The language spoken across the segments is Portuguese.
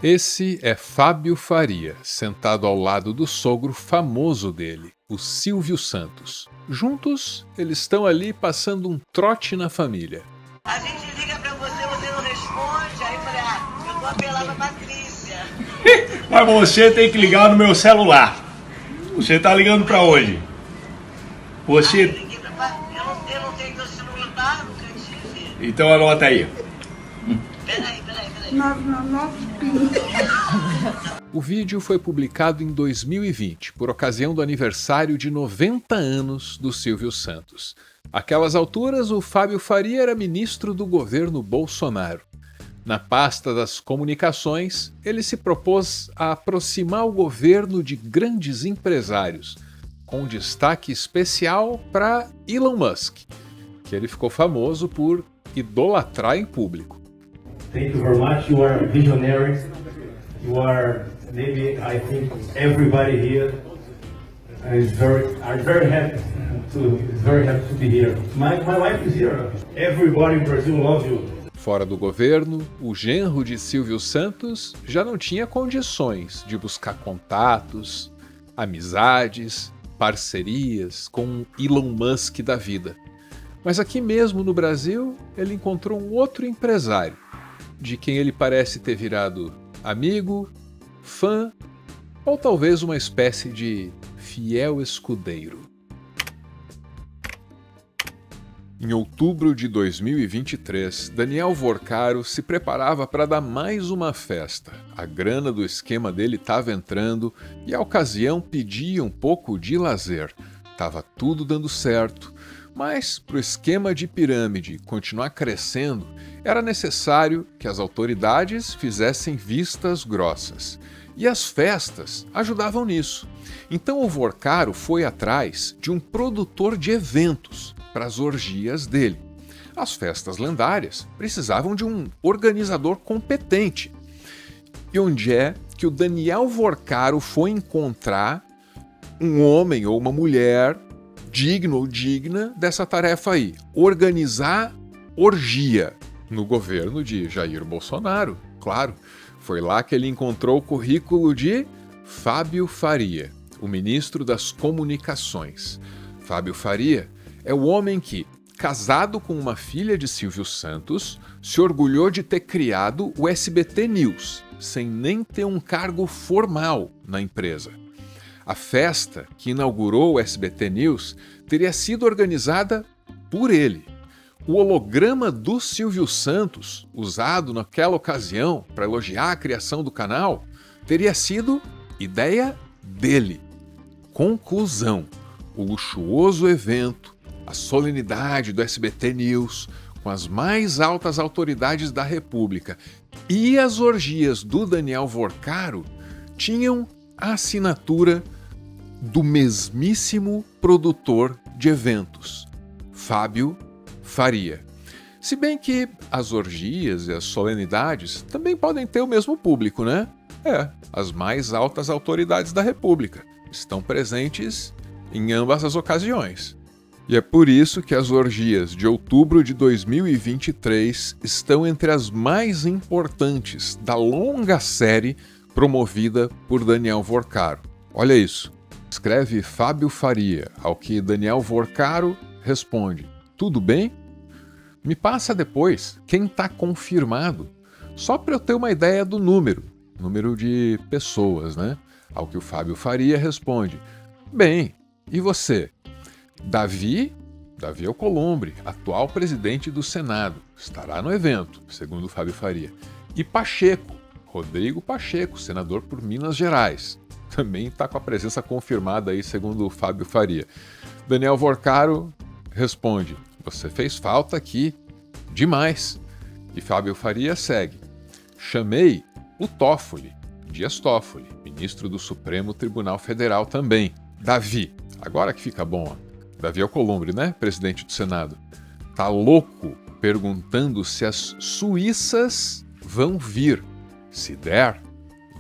Esse é Fábio Faria, sentado ao lado do sogro famoso dele, o Silvio Santos. Juntos, eles estão ali passando um trote na família. A gente liga pra você, você não responde, aí eu falei, eu vou apelar pra Patrícia. Mas você tem que ligar no meu celular. Você tá ligando pra onde? Você... Eu não tenho teu celular no cantinho. Então anota aí. Peraí. 999 O vídeo foi publicado em 2020, por ocasião do aniversário de 90 anos do Silvio Santos. Àquelas alturas, o Fábio Faria era ministro do governo Bolsonaro. Na pasta das comunicações, ele se propôs a aproximar o governo de grandes empresários, com destaque especial para Elon Musk, que ele ficou famoso por idolatrar em público. Thank you very much. You are a visionary. You are maybe I think everybody here is very happy to be here. My wife is here. Everybody in Brazil loves you. Fora do governo, o genro de Silvio Santos já não tinha condições de buscar contatos, amizades, parcerias com Elon Musk da vida. Mas aqui mesmo no Brasil, ele encontrou um outro empresário, de quem ele parece ter virado amigo, fã ou talvez uma espécie de fiel escudeiro. Em outubro de 2023, Daniel Vorcaro se preparava para dar mais uma festa. A grana do esquema dele estava entrando e a ocasião pedia um pouco de lazer. Tava tudo dando certo, mas para o esquema de pirâmide continuar crescendo, era necessário que as autoridades fizessem vistas grossas. E as festas ajudavam nisso. Então o Vorcaro foi atrás de um produtor de eventos para as orgias dele. As festas lendárias precisavam de um organizador competente. E onde é que o Daniel Vorcaro foi encontrar um homem ou uma mulher digno ou digna dessa tarefa aí? Organizar orgia no governo de Jair Bolsonaro, claro. Foi lá que ele encontrou o currículo de Fábio Faria, o ministro das Comunicações. Fábio Faria é o homem que, casado com uma filha de Silvio Santos, se orgulhou de ter criado o SBT News, sem nem ter um cargo formal na empresa. A festa que inaugurou o SBT News teria sido organizada por ele. O holograma do Silvio Santos, usado naquela ocasião para elogiar a criação do canal, teria sido ideia dele. Conclusão: o luxuoso evento, a solenidade do SBT News, com as mais altas autoridades da República e as orgias do Daniel Vorcaro tinham a assinatura do mesmíssimo produtor de eventos, Fábio Faria. Se bem que as orgias e as solenidades também podem ter o mesmo público, né? As mais altas autoridades da República estão presentes em ambas as ocasiões. E é por isso que as orgias de outubro de 2023 estão entre as mais importantes da longa série promovida por Daniel Vorcaro. Olha isso. Escreve Fábio Faria, ao que Daniel Vorcaro responde: tudo bem? Me passa depois quem está confirmado, só para eu ter uma ideia do número de pessoas, né? Ao que o Fábio Faria responde: bem, e você? Davi Alcolumbre, atual presidente do Senado, estará no evento, segundo o Fábio Faria. E Pacheco, Rodrigo Pacheco, senador por Minas Gerais, também está com a presença confirmada aí, segundo o Fábio Faria. Daniel Vorcaro responde: você fez falta aqui, demais. E Fábio Faria segue: chamei o Toffoli, Dias Toffoli, ministro do Supremo Tribunal Federal também. Davi, agora que fica bom, ó. Davi Alcolumbre, né? Presidente do Senado. Tá louco perguntando se as suíças vão vir. Se der,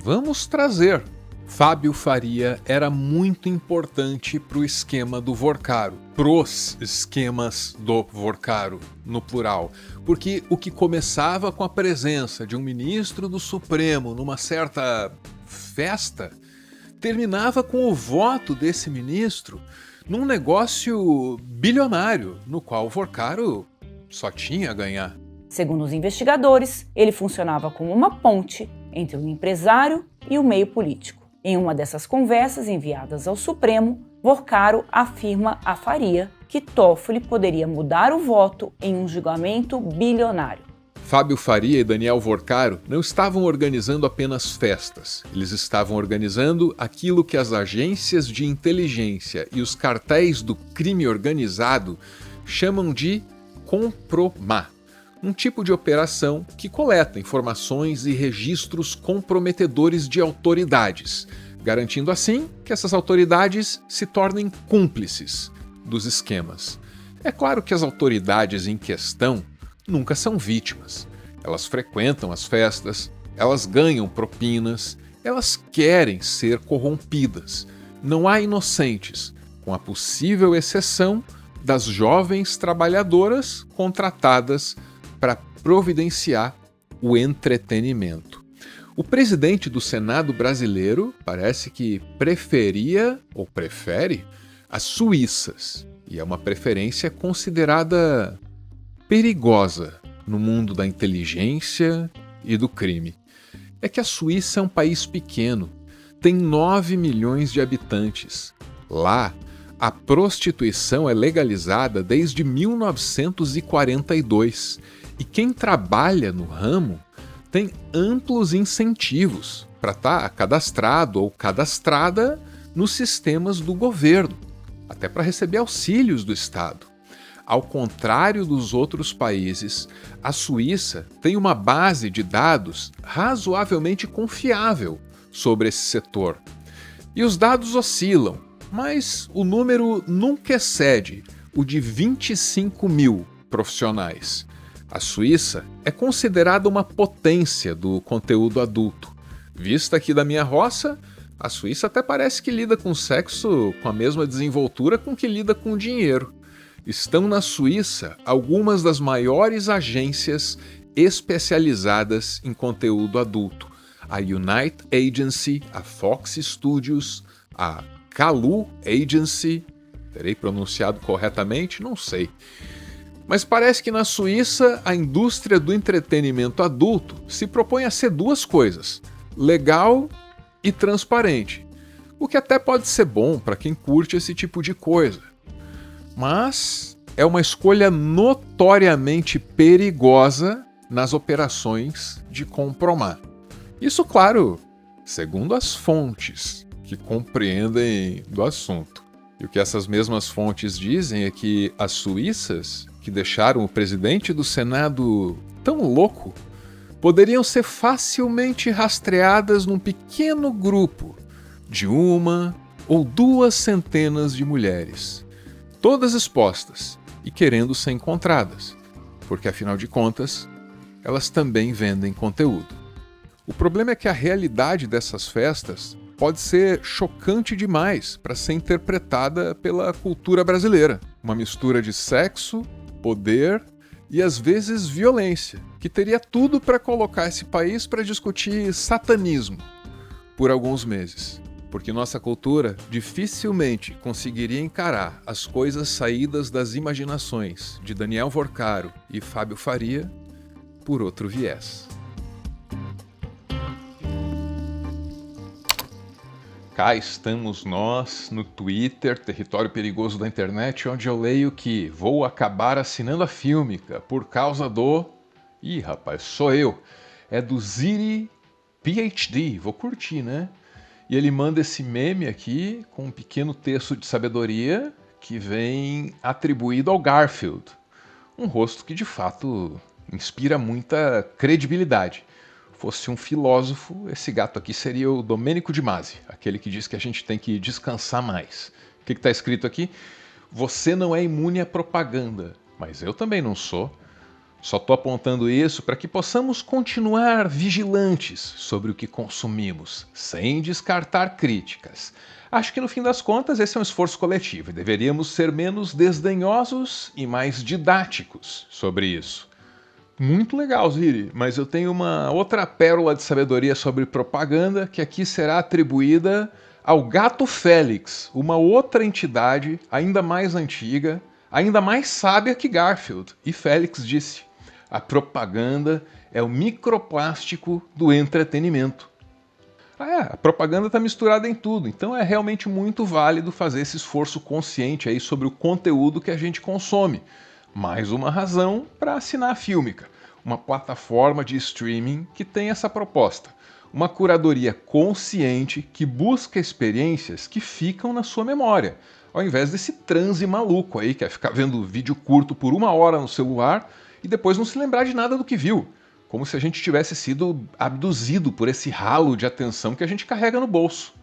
vamos trazer. Fábio Faria era muito importante para o esquema do Vorcaro, pros esquemas do Vorcaro, no plural, porque o que começava com a presença de um ministro do Supremo numa certa festa, terminava com o voto desse ministro num negócio bilionário, no qual o Vorcaro só tinha a ganhar. Segundo os investigadores, ele funcionava como uma ponte entre o empresário e o meio político. Em uma dessas conversas enviadas ao Supremo, Vorcaro afirma a Faria que Toffoli poderia mudar o voto em um julgamento bilionário. Fábio Faria e Daniel Vorcaro não estavam organizando apenas festas, eles estavam organizando aquilo que as agências de inteligência e os cartéis do crime organizado chamam de compromat, um tipo de operação que coleta informações e registros comprometedores de autoridades, garantindo assim que essas autoridades se tornem cúmplices dos esquemas. É claro que as autoridades em questão nunca são vítimas. Elas frequentam as festas, elas ganham propinas, elas querem ser corrompidas. Não há inocentes, com a possível exceção das jovens trabalhadoras contratadas para providenciar o entretenimento. O presidente do Senado brasileiro parece que preferia, ou prefere, as suíças, e é uma preferência considerada perigosa no mundo da inteligência e do crime. É que a Suíça é um país pequeno, tem 9 milhões de habitantes. Lá, a prostituição é legalizada desde 1942 e quem trabalha no ramo tem amplos incentivos para estar cadastrado ou cadastrada nos sistemas do governo, até para receber auxílios do Estado. Ao contrário dos outros países, a Suíça tem uma base de dados razoavelmente confiável sobre esse setor. E os dados oscilam, mas o número nunca excede o de 25 mil profissionais. A Suíça é considerada uma potência do conteúdo adulto. Vista aqui da minha roça, a Suíça até parece que lida com sexo com a mesma desenvoltura com que lida com dinheiro. Estão na Suíça algumas das maiores agências especializadas em conteúdo adulto. A Unite Agency, a Fox Studios, a Kalu Agency, terei pronunciado corretamente? Não sei. Mas parece que na Suíça a indústria do entretenimento adulto se propõe a ser duas coisas: legal e transparente, o que até pode ser bom para quem curte esse tipo de coisa. Mas é uma escolha notoriamente perigosa nas operações de compromat. Isso, claro, segundo as fontes que compreendem do assunto. E o que essas mesmas fontes dizem é que as suíças, que deixaram o presidente do Senado tão louco, poderiam ser facilmente rastreadas num pequeno grupo de 1 ou 2 centenas de mulheres, todas expostas e querendo ser encontradas, porque afinal de contas, elas também vendem conteúdo. O problema é que a realidade dessas festas pode ser chocante demais para ser interpretada pela cultura brasileira. Uma mistura de sexo, poder e às vezes violência, que teria tudo para colocar esse país para discutir satanismo por alguns meses. Porque nossa cultura dificilmente conseguiria encarar as coisas saídas das imaginações de Daniel Vorcaro e Fábio Faria por outro viés. Cá estamos nós, no Twitter, território perigoso da internet, onde eu leio que vou acabar assinando a Fílmica por causa do... Ih, rapaz, sou eu. É do Ziri PhD, vou curtir, né? E ele manda esse meme aqui com um pequeno texto de sabedoria que vem atribuído ao Garfield. Um rosto que, de fato, inspira muita credibilidade. Fosse um filósofo, esse gato aqui seria o Domênico de Masi, aquele que diz que a gente tem que descansar mais. O que está escrito aqui? Você não é imune à propaganda, mas eu também não sou. Só estou apontando isso para que possamos continuar vigilantes sobre o que consumimos, sem descartar críticas. Acho que no fim das contas esse é um esforço coletivo e deveríamos ser menos desdenhosos e mais didáticos sobre isso. Muito legal, Ziri, mas eu tenho uma outra pérola de sabedoria sobre propaganda que aqui será atribuída ao Gato Félix, uma outra entidade ainda mais antiga, ainda mais sábia que Garfield. E Félix disse: a propaganda é o microplástico do entretenimento. A propaganda está misturada em tudo, então é realmente muito válido fazer esse esforço consciente aí sobre o conteúdo que a gente consome. Mais uma razão para assinar a Fílmica, uma plataforma de streaming que tem essa proposta. Uma curadoria consciente que busca experiências que ficam na sua memória, ao invés desse transe maluco aí, que é ficar vendo vídeo curto por 1 hora no celular e depois não se lembrar de nada do que viu. Como se a gente tivesse sido abduzido por esse ralo de atenção que a gente carrega no bolso.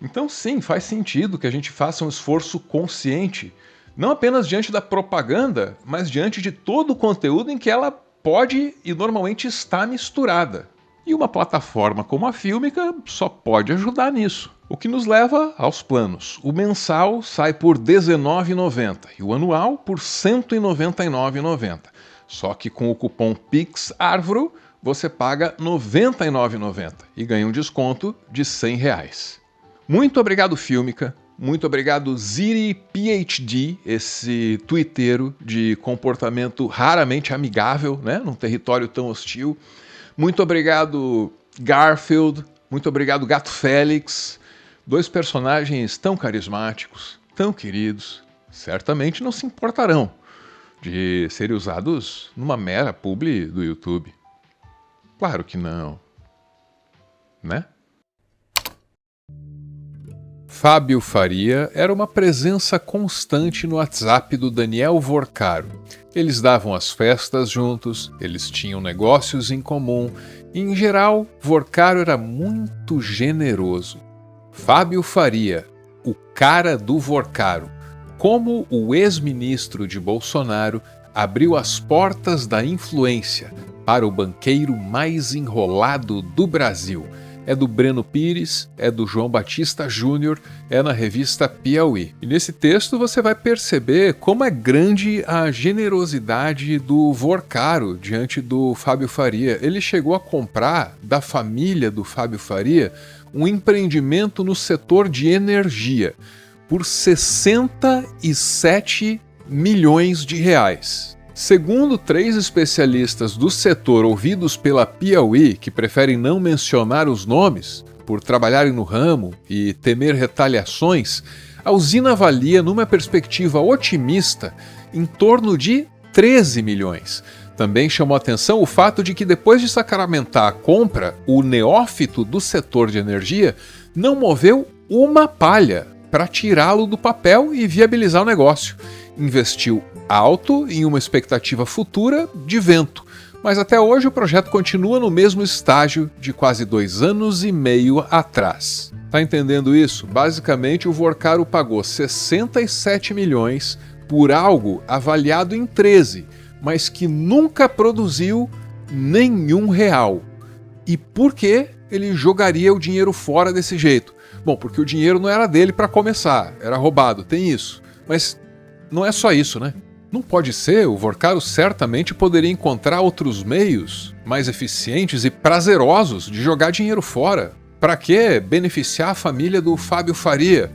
Então sim, faz sentido que a gente faça um esforço consciente, não apenas diante da propaganda, mas diante de todo o conteúdo em que ela pode e normalmente está misturada. E uma plataforma como a Fílmica só pode ajudar nisso. O que nos leva aos planos. O mensal sai por R$ 19,90 e o anual por R$ 199,90. Só que com o cupom PIXARVRO você paga R$ 99,90 e ganha um desconto de R$ 100. Muito obrigado, Fílmica. Muito obrigado, Ziri PhD, esse twitteiro de comportamento raramente amigável, né, num território tão hostil. Muito obrigado, Garfield. Muito obrigado, Gato Félix. 2 personagens tão carismáticos, tão queridos, certamente não se importarão de serem usados numa mera publi do YouTube. Claro que não. Né? Fábio Faria era uma presença constante no WhatsApp do Daniel Vorcaro. Eles davam as festas juntos, eles tinham negócios em comum e, em geral, Vorcaro era muito generoso. Fábio Faria, o cara do Vorcaro. Como o ex-ministro de Bolsonaro abriu as portas da influência para o banqueiro mais enrolado do Brasil. É do Breno Pires, é do João Batista Júnior, é na revista Piauí. E nesse texto você vai perceber como é grande a generosidade do Vorcaro diante do Fábio Faria. Ele chegou a comprar da família do Fábio Faria um empreendimento no setor de energia por R$ 67 milhões de reais. Segundo 3 especialistas do setor ouvidos pela Piauí, que preferem não mencionar os nomes por trabalharem no ramo e temer retaliações, a usina avalia, numa perspectiva otimista, em torno de 13 milhões. Também chamou a atenção o fato de que, depois de sacramentar a compra, o neófito do setor de energia não moveu uma palha para tirá-lo do papel e viabilizar o negócio. Investiu alto em uma expectativa futura de vento, mas até hoje o projeto continua no mesmo estágio de quase 2 anos e meio atrás. Tá entendendo isso? Basicamente, o Vorcaro pagou 67 milhões por algo avaliado em 13, mas que nunca produziu nenhum real. E por que ele jogaria o dinheiro fora desse jeito? Bom, porque o dinheiro não era dele para começar, era roubado, tem isso. Mas não é só isso, né? Não pode ser, o Vorcaro certamente poderia encontrar outros meios mais eficientes e prazerosos de jogar dinheiro fora. Para que beneficiar a família do Fábio Faria?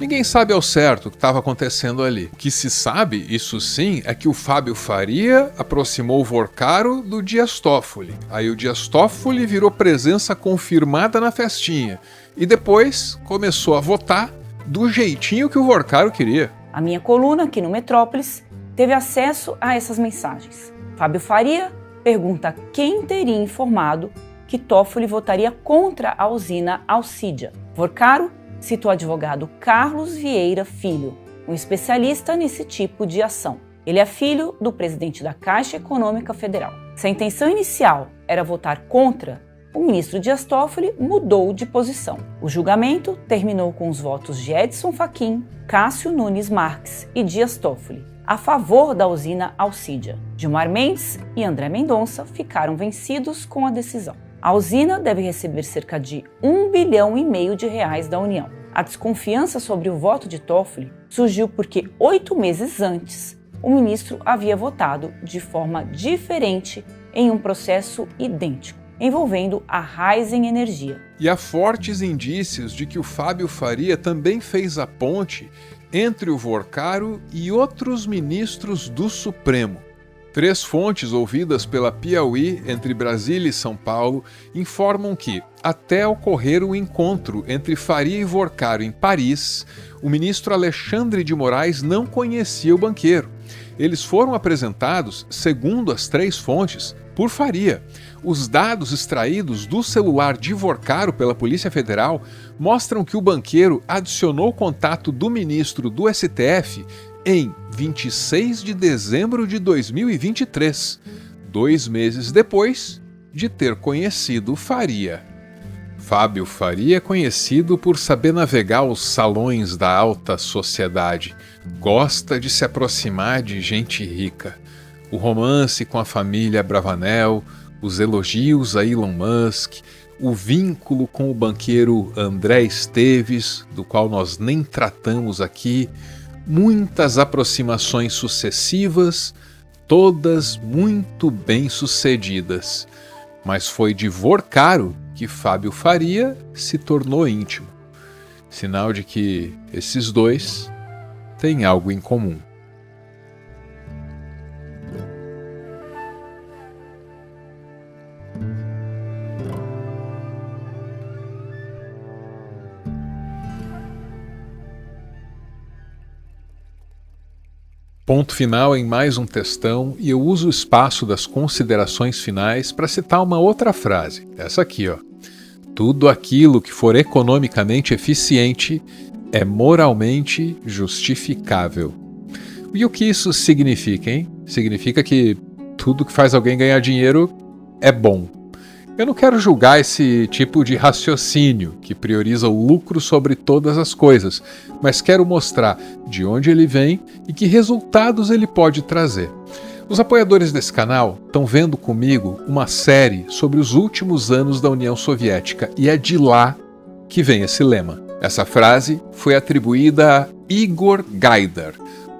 Ninguém sabe ao certo o que estava acontecendo ali. O que se sabe, isso sim, é que o Fábio Faria aproximou o Vorcaro do Dias Toffoli. Aí o Dias Toffoli virou presença confirmada na festinha. E depois começou a votar do jeitinho que o Vorcaro queria. A minha coluna aqui no Metrópolis teve acesso a essas mensagens. Fábio Faria pergunta quem teria informado que Toffoli votaria contra a usina Alcídia. Vorcaro cita o advogado Carlos Vieira Filho, um especialista nesse tipo de ação. Ele é filho do presidente da Caixa Econômica Federal. Se a intenção inicial era votar contra, o ministro Dias Toffoli mudou de posição. O julgamento terminou com os votos de Edson Fachin, Cássio Nunes Marques e Dias Toffoli. a favor da usina Alcídia. Gilmar Mendes e André Mendonça ficaram vencidos com a decisão. A usina deve receber cerca de R$1,5 bilhão da União. A desconfiança sobre o voto de Toffoli surgiu porque 8 meses antes, o ministro havia votado de forma diferente em um processo idêntico, envolvendo a Raízen Energia. E há fortes indícios de que o Fábio Faria também fez a ponte entre o Vorcaro e outros ministros do Supremo. 3 fontes ouvidas pela Piauí entre Brasília e São Paulo informam que, até ocorrer o encontro entre Faria e Vorcaro em Paris, o ministro Alexandre de Moraes não conhecia o banqueiro. Eles foram apresentados, segundo as 3 fontes, por Faria. Os dados extraídos do celular de Vorcaro pela Polícia Federal mostram que o banqueiro adicionou o contato do ministro do STF em 26 de dezembro de 2023, 2 meses depois de ter conhecido Faria. Fábio Faria é conhecido por saber navegar os salões da alta sociedade. Gosta de se aproximar de gente rica. O romance com a família Bravanel, os elogios a Elon Musk, o vínculo com o banqueiro André Esteves, do qual nós nem tratamos aqui, muitas aproximações sucessivas, todas muito bem-sucedidas. Mas foi de Vorcaro que Fábio Faria se tornou íntimo. Sinal de que esses dois têm algo em comum. Ponto final em mais um textão, e eu uso o espaço das considerações finais para citar uma outra frase, essa aqui, ó. Tudo aquilo que for economicamente eficiente é moralmente justificável. E o que isso significa, hein? Significa que tudo que faz alguém ganhar dinheiro é bom. Eu não quero julgar esse tipo de raciocínio que prioriza o lucro sobre todas as coisas, mas quero mostrar de onde ele vem e que resultados ele pode trazer. Os apoiadores desse canal estão vendo comigo uma série sobre os últimos anos da União Soviética, e é de lá que vem esse lema. Essa frase foi atribuída a Igor Gaidar,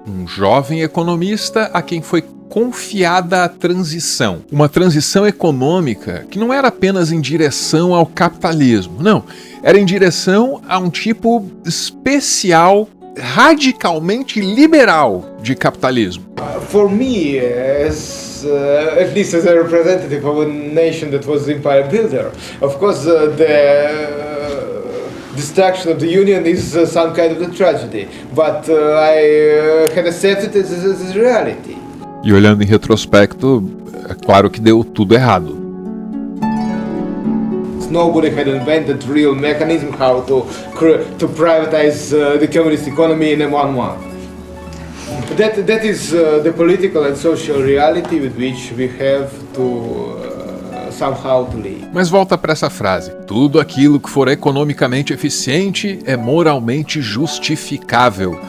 um jovem economista a quem foi confiada a transição. Uma transição econômica que não era apenas em direção ao capitalismo, não. Era em direção a um tipo especial, radicalmente liberal de capitalismo. For me, as at least as a representative of a nation that was the empire builder, of course the destruction of the union is some kind of a tragedy, but I can accept it as reality. E olhando em retrospecto, é claro que deu tudo errado. Nobody had invented real mechanism how to privatize the communist economy in one month. That is the political and social reality with which we have to somehow to live. Mas volta para essa frase. Tudo aquilo que for economicamente eficiente é moralmente justificável.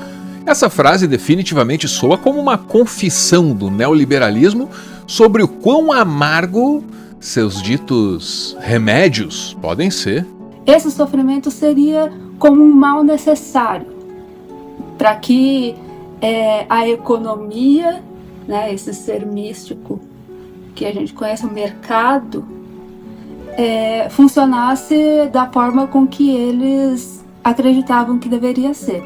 Essa frase definitivamente soa como uma confissão do neoliberalismo sobre o quão amargo seus ditos remédios podem ser. Esse sofrimento seria como um mal necessário para que a economia, né, esse ser místico que a gente conhece, o mercado, funcionasse da forma com que eles acreditavam que deveria ser.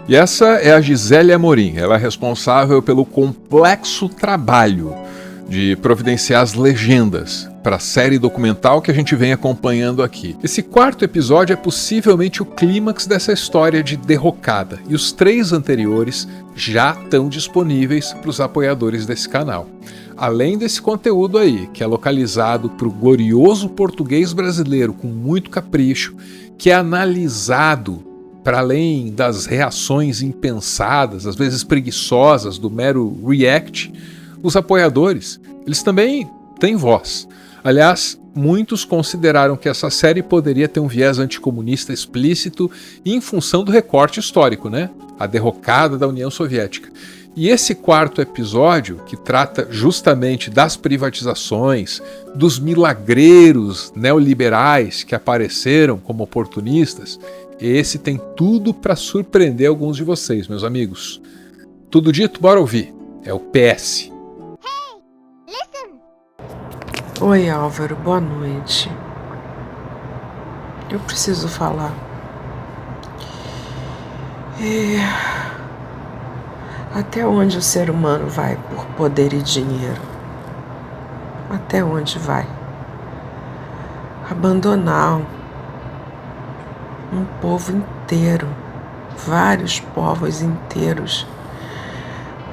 E essa é a Gisele Amorim. Ela é responsável pelo complexo trabalho de providenciar as legendas para a série documental que a gente vem acompanhando aqui. Esse 4º episódio é possivelmente o clímax dessa história de derrocada, e os 3 anteriores já estão disponíveis para os apoiadores desse canal. Além desse conteúdo aí, que é localizado para o glorioso português brasileiro com muito capricho, que é analisado para além das reações impensadas, às vezes preguiçosas, do mero react, os apoiadores, eles também têm voz. Aliás, muitos consideraram que essa série poderia ter um viés anticomunista explícito em função do recorte histórico, né? A derrocada da União Soviética. E esse quarto episódio, que trata justamente das privatizações, dos milagreiros neoliberais que apareceram como oportunistas, esse tem tudo para surpreender alguns de vocês, meus amigos. Tudo dito, bora ouvir. É o PS. Oi, Álvaro, boa noite. Eu preciso falar. Até onde o ser humano vai por poder e dinheiro? Até onde vai? Abandonar um povo inteiro, vários povos inteiros,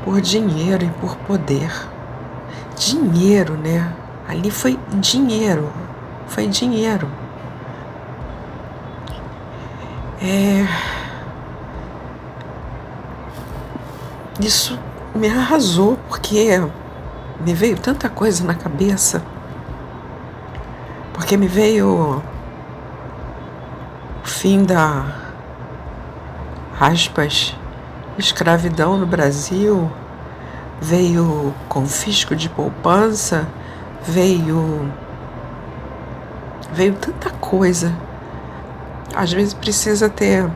por dinheiro e por poder. Dinheiro, né? Ali foi dinheiro. Isso me arrasou, porque me veio tanta coisa na cabeça. Porque me veio o fim da, aspas, escravidão no Brasil, veio confisco de poupança, veio tanta coisa. Às vezes precisa ter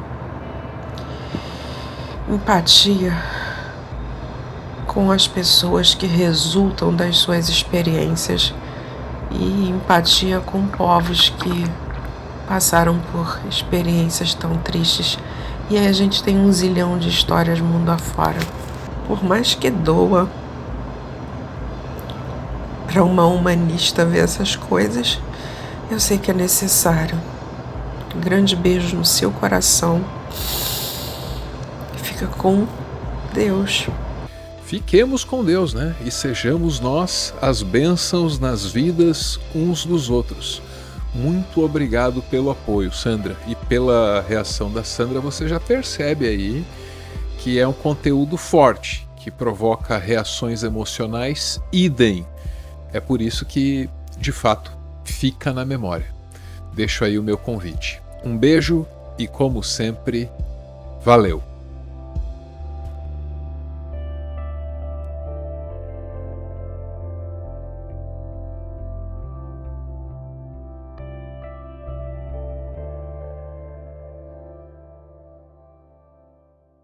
empatia com as pessoas que resultam das suas experiências e empatia com povos que passaram por experiências tão tristes. E aí a gente tem 1 zilhão de histórias mundo afora. Por mais que doa para uma humanista ver essas coisas, eu sei que é necessário. Um grande beijo no seu coração. Fica com Deus. Fiquemos com Deus, né? E sejamos nós as bênçãos nas vidas uns dos outros. Muito obrigado pelo apoio, Sandra. E pela reação da Sandra, você já percebe aí que é um conteúdo forte, que provoca reações emocionais idem. É por isso que, de fato, fica na memória. Deixo aí o meu convite. Um beijo e, como sempre, valeu!